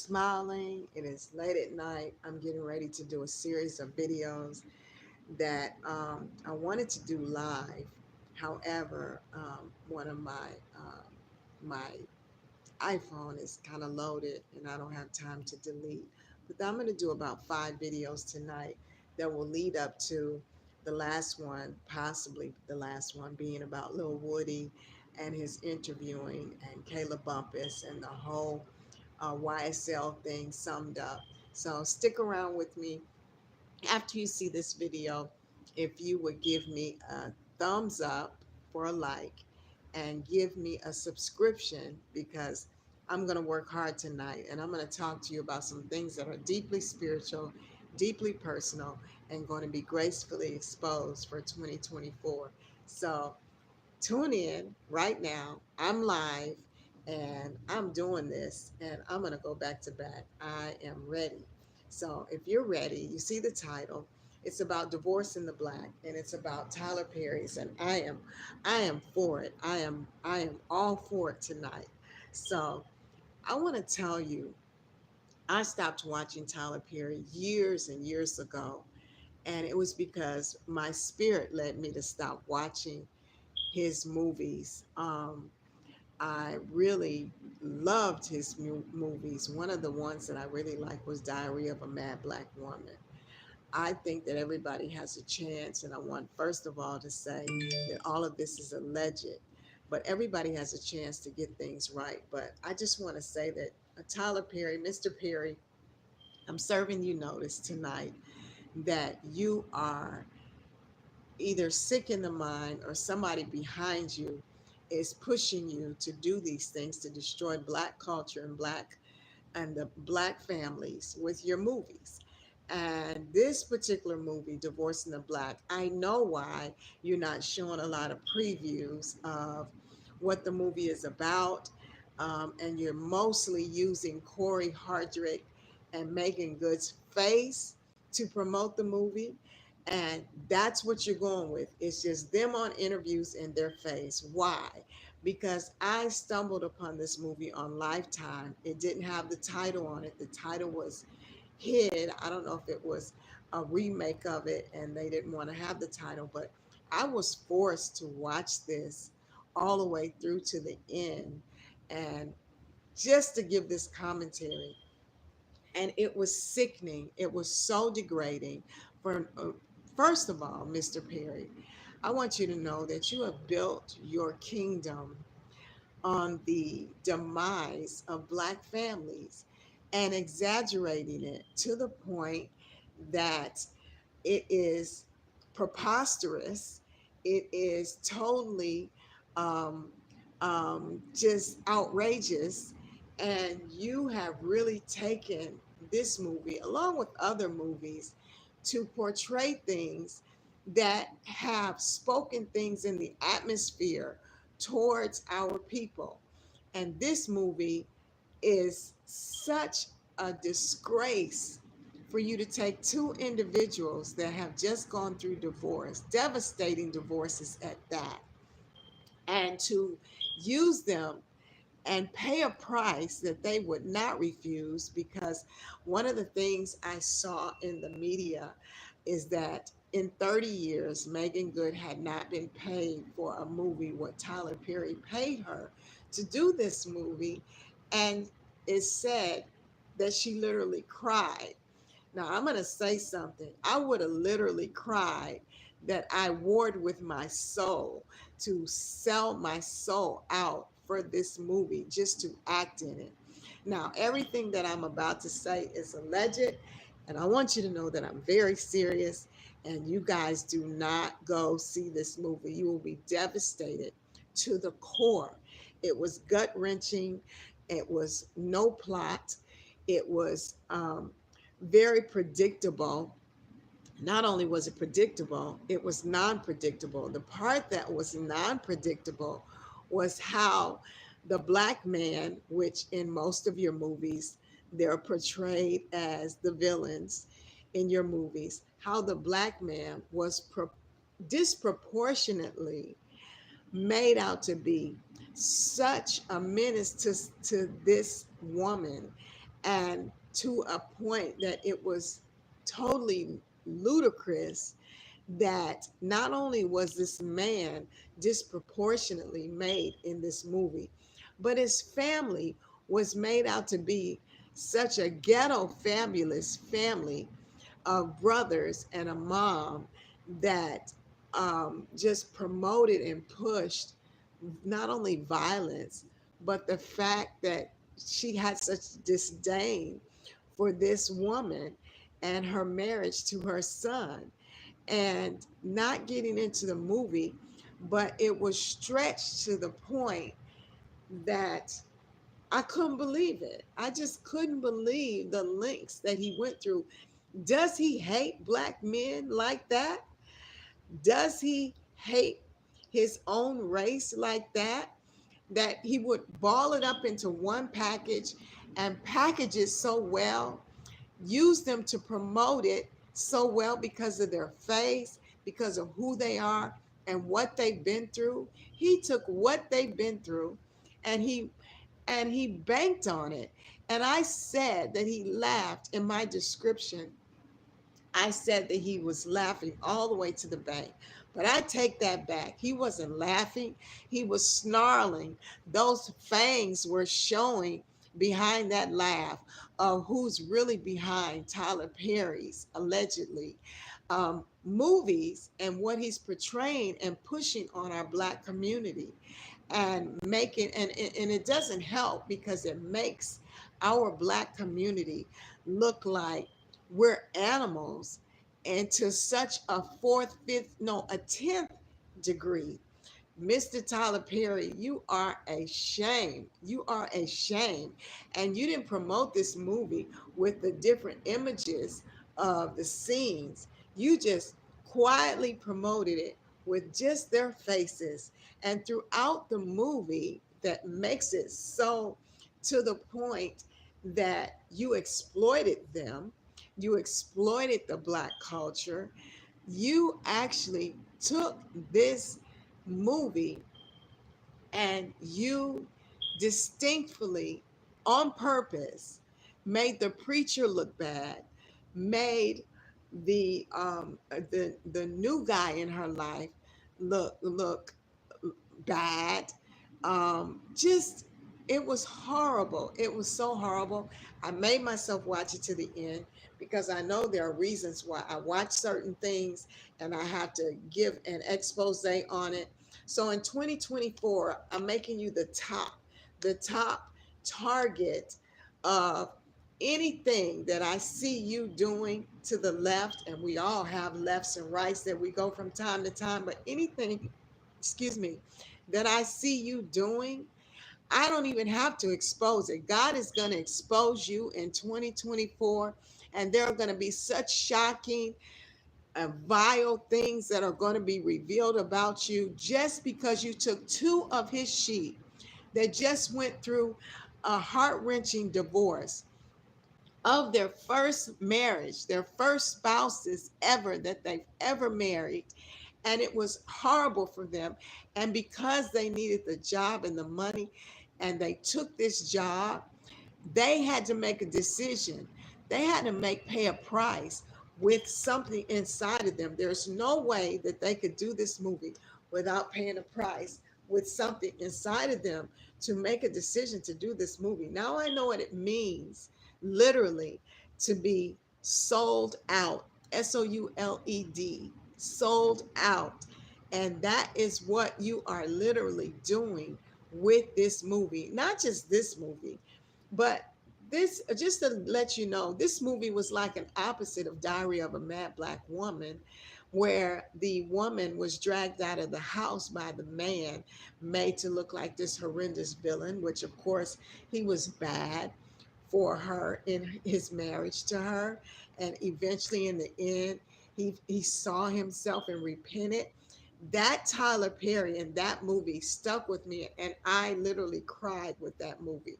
smiling. It is late at night. I'm getting ready to do a series of videos that I wanted to do live. However, one of my iPhone is kind of loaded and I don't have time to delete. But I'm going to do about 5 videos tonight that will lead up to the last one, possibly the last one being about Lil Woody and his interviewing and Caleb Bumpus and the whole YSL thing summed up. So stick around with me after you see this video. If you would give me a thumbs up for a like and give me a subscription, because I'm going to work hard tonight and I'm going to talk to you about some things that are deeply spiritual, deeply personal, and going to be gracefully exposed for 2024. So tune in right now. I'm live and I'm doing this and I'm going to go back to back. I am ready. So if you're ready, you see the title. It's about divorce in the black and it's about Tyler Perry's, and I am for it. I am all for it tonight. So I want to tell you, I stopped watching Tyler Perry years and years ago, and it was because my spirit led me to stop watching his movies. I really loved his movies. One of the ones that I really liked was Diary of a Mad Black Woman. I think that everybody has a chance, and I want first of all to say that all of this is alleged, but everybody has a chance to get things right. But I just want to say that Tyler Perry, Mr. Perry, I'm serving you notice tonight that you are either sick in the mind or somebody behind you is pushing you to do these things to destroy black culture and the black families with your movies. And this particular movie, Divorce in the Black, I know why you're not showing a lot of previews of what the movie is about. And you're mostly using Corey Hardrict and Meagan Good's face to promote the movie. And that's what you're going with. It's just them on interviews in their face. Why? Because I stumbled upon this movie on Lifetime. It didn't have the title on it. The title was hid. I don't know if it was a remake of it and they didn't want to have the title, but I was forced to watch this all the way through to the end and just to give this commentary. And it was sickening. It was so degrading. For first of all, Mr. Perry, I want you to know that you have built your kingdom on the demise of black families and exaggerating it to the point that it is preposterous. It is totally um, just outrageous. And you have really taken this movie, along with other movies, to portray things that have spoken things in the atmosphere towards our people. And this movie is such a disgrace for you to take two individuals that have just gone through divorce, devastating divorces at that, and to use them and pay a price that they would not refuse. Because one of the things I saw in the media is that in 30 years, Meagan Good had not been paid for a movie what Tyler Perry paid her to do this movie. And it said that she literally cried. Now, I'm going to say something. I would have literally cried that I warred with my soul to sell my soul out for this movie just to act in it. Now, everything that I'm about to say is alleged, and I want you to know that I'm very serious. And you guys do not go see this movie. You will be devastated to the core. It was gut wrenching. It was no plot. It was very predictable. Not only was it predictable, it was non predictable. The part that was non predictable was how the black man, which in most of your movies, they're portrayed as the villains in your movies, how the black man was disproportionately made out to be such a menace to this woman and to a point that it was totally ludicrous that not only was this man disproportionately made in this movie, but his family was made out to be such a ghetto fabulous family of brothers and a mom that just promoted and pushed not only violence, but the fact that she had such disdain for this woman and her marriage to her son. And not getting into the movie, but it was stretched to the point that I couldn't believe it. I just couldn't believe the lengths that he went through. Does he hate black men like that? Does he hate his own race like that? That he would ball it up into one package and package it so well, use them to promote it so well because of their face, because of who they are and what they've been through. He took what they've been through and he banked on it. And I said that he laughed in my description. I said that he was laughing all the way to the bank. But I take that back. He wasn't laughing, he was snarling. Those fangs were showing behind that laugh of who's really behind Tyler Perry's allegedly movies and what he's portraying and pushing on our black community and making and it doesn't help because it makes our black community look like we're animals and to such a fourth, fifth, no, a 10th degree. Mr. Tyler Perry, you are a shame. You are a shame. And you didn't promote this movie with the different images of the scenes. You just quietly promoted it with just their faces. And throughout the movie, that makes it so to the point that you exploited them, you exploited the black culture. You actually took this movie and you distinctly on purpose made the preacher look bad, made the new guy in her life look bad. Just it was horrible. It was so horrible. I made myself watch it to the end because I know there are reasons why I watch certain things and I have to give an expose on it. So in 2024, I'm making you the top target of anything that I see you doing to the left, and we all have lefts and rights that we go from time to time, but anything, excuse me, that I see you doing, I don't even have to expose it. God is going to expose you in 2024, and there are going to be such shocking and vile things that are going to be revealed about you just because you took two of his sheep that just went through a heart-wrenching divorce of their first marriage, their first spouses ever that they've ever married. And it was horrible for them. And because they needed the job and the money, and they took this job, they had to make a decision. They had to pay a price with something inside of them. There's no way that they could do this movie without paying a price with something inside of them to make a decision to do this movie. Now I know what it means, literally, to be sold out. SOULED, sold out. And that is what you are literally doing with this movie. Not just this movie, but this, just to let you know, this movie was like an opposite of Diary of a Mad Black Woman, where the woman was dragged out of the house by the man, made to look like this horrendous villain, which of course he was bad for her in his marriage to her. And eventually in the end, he saw himself and repented. That Tyler Perry in that movie stuck with me, and I literally cried with that movie.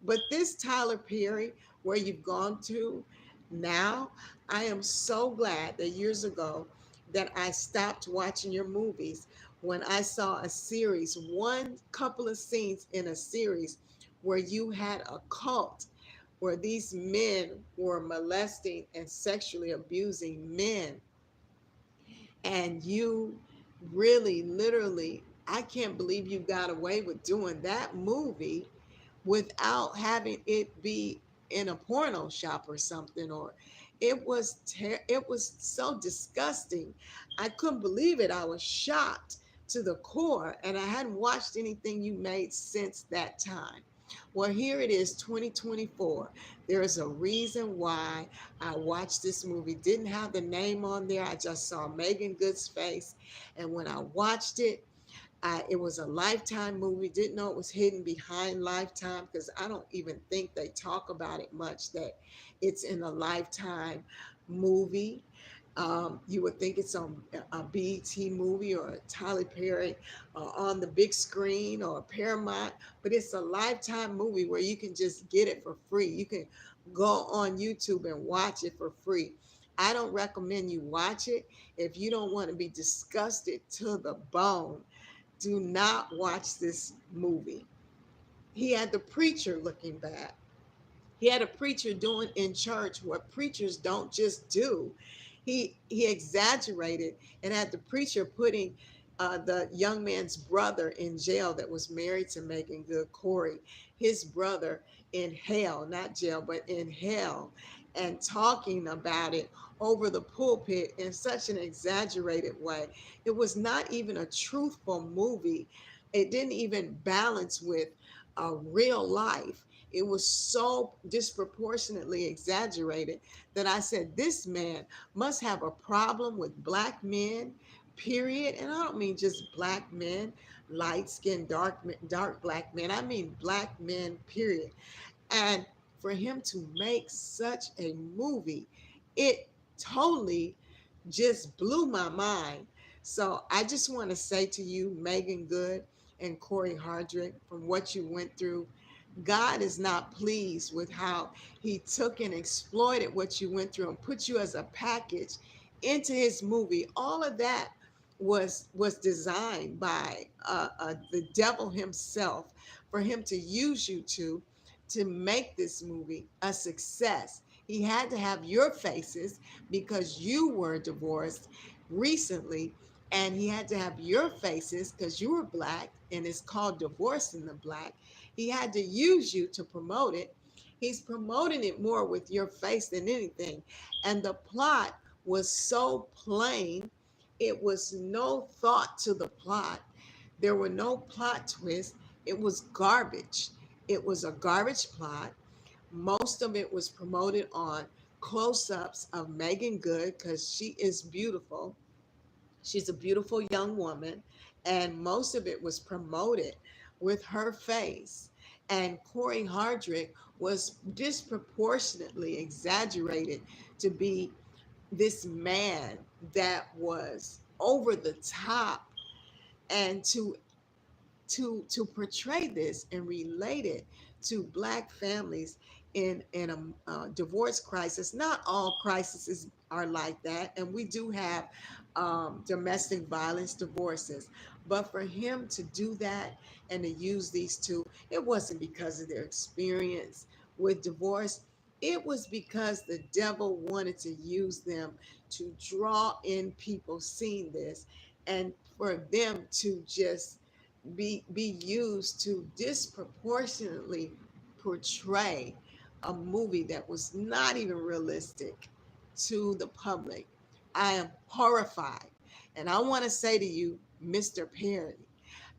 But this Tyler Perry, where you've gone to now, I am so glad that years ago that I stopped watching your movies when I saw a series, one couple of scenes in a series where you had a cult where these men were molesting and sexually abusing men, and you really literally, I can't believe you got away with doing that movie without having it be in a porno shop or something. Or it was so disgusting. I couldn't believe it. I was shocked to the core, and I hadn't watched anything you made since that time. Well, here it is, 2024. There is a reason why I watched this movie. Didn't have the name on there. I just saw Megan Good's face. And when I watched it, it was a Lifetime movie. Didn't know it was hidden behind Lifetime, because I don't even think they talk about it much, that it's in a Lifetime movie. You would think it's on a BET movie or a Tyler Perry on the big screen or Paramount, but it's a Lifetime movie where you can just get it for free. You can go on YouTube and watch it for free. I don't recommend you watch it if you don't want to be disgusted to the bone. Do not watch this movie. He had the preacher looking bad. He had a preacher doing in church what preachers don't just do. He exaggerated and had the preacher putting the young man's brother in jail that was married to Megan Good, Cory, his brother, in hell, not jail, but in hell, and talking about it over the pulpit in such an exaggerated way. It was not even a truthful movie. It didn't even balance with real life. It was so disproportionately exaggerated that I said, this man must have a problem with black men, period. And I don't mean just black men, light skinned, dark black men. I mean black men, period. And for him to make such a movie, it totally just blew my mind. So I just want to say to you, Megan Good and Cory Hardrict, from what you went through, God is not pleased with how he took and exploited what you went through and put you as a package into his movie. All of that was designed by the devil himself, for him to use you to make this movie a success. He had to have your faces because you were divorced recently, and he had to have your faces because you were black, and it's called Divorcing the Black. He had to use you to promote it. He's promoting it more with your face than anything. And the plot was so plain. It was no thought to the plot. There were no plot twists. It was garbage. It was a garbage plot. Most of it was promoted on close ups of Megan Good because she is beautiful. She's a beautiful young woman, and most of it was promoted with her face. And Cory Hardrict was disproportionately exaggerated to be this man that was over the top, and to portray this and relate it to black families in a divorce crisis. Not all crises are like that, and we do have domestic violence divorces. But for him to do that and to use these two, it wasn't because of their experience with divorce. It was because the devil wanted to use them to draw in people seeing this, and for them to just be used to disproportionately portray a movie that was not even realistic to the public. I am horrified. And I want to say to you, Mr. Perry,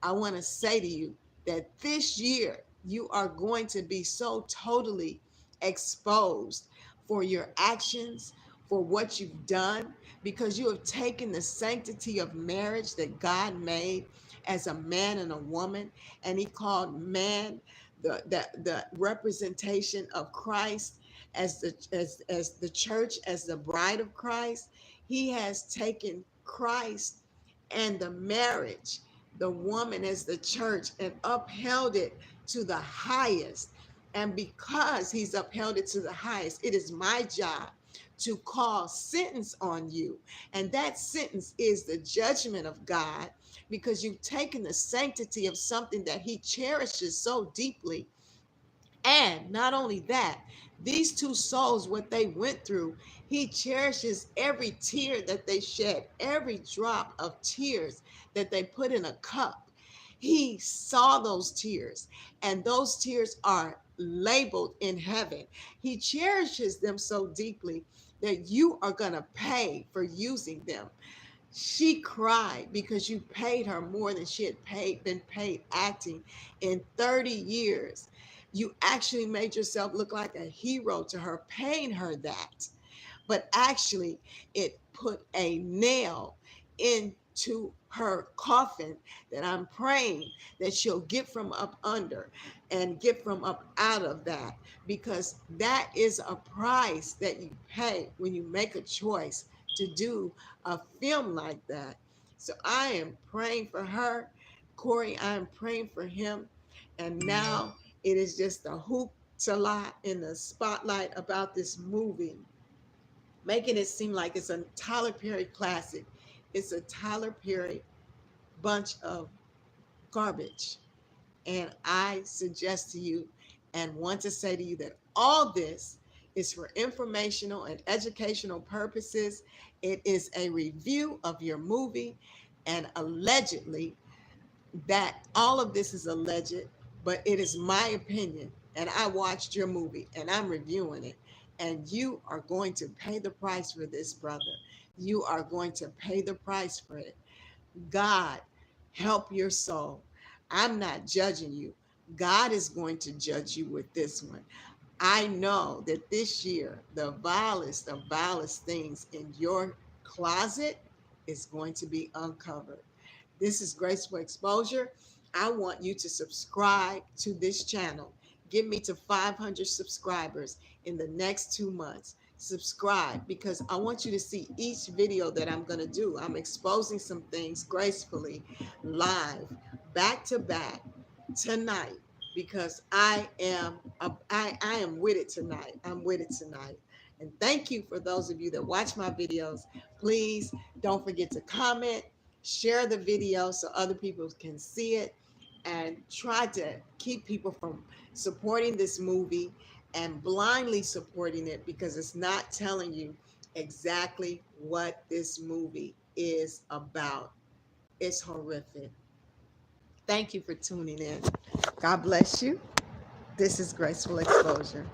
I want to say to you that this year you are going to be so totally exposed for your actions, for what you've done, because you have taken the sanctity of marriage that God made as a man and a woman, and he called man the representation of Christ, as the church, as the bride of Christ. He has taken Christ and the marriage, the woman as the church, and upheld it to the highest. And because he's upheld it to the highest, it is my job to call sentence on you. And that sentence is the judgment of God, because you've taken the sanctity of something that he cherishes so deeply And not only that, these two souls, what they went through, he cherishes every tear that they shed, every drop of tears that they put in a cup. He saw those tears, and those tears are labeled in heaven. He cherishes them so deeply that you are going to pay for using them. She cried because you paid her more than she had been paid acting in 30 years. You actually made yourself look like a hero to her, paying her that. But actually, it put a nail into her coffin that I'm praying that she'll get from up under and get from up out of that, because that is a price that you pay when you make a choice to do a film like that. So I am praying for her. Cory, I am praying for him. And now it is just a hoop to lie in the spotlight about this movie, making it seem like it's a Tyler Perry classic. It's a Tyler Perry bunch of garbage. And I suggest to you and want to say to you that all this is for informational and educational purposes. It is a review of your movie, and allegedly, that all of this is alleged, but it is my opinion. And I watched your movie and I'm reviewing it. And you are going to pay the price for this, brother. You are going to pay the price for it. God, help your soul. I'm not judging you. God is going to judge you with this one. I know that this year, the vilest of vilest things in your closet is going to be uncovered. This is Graceful Exposure. I want you to subscribe to this channel. Get me to 500 subscribers in the next 2 months. Subscribe, because I want you to see each video that I'm going to do. I'm exposing some things gracefully, live, back to back tonight, because I am with it tonight. I'm with it tonight. And thank you for those of you that watch my videos. Please don't forget to comment, share the video so other people can see it, and try to keep people from supporting this movie and blindly supporting it, because it's not telling you exactly what this movie is about. It's horrific. Thank you for tuning in. God bless you. This is Graceful Exposure.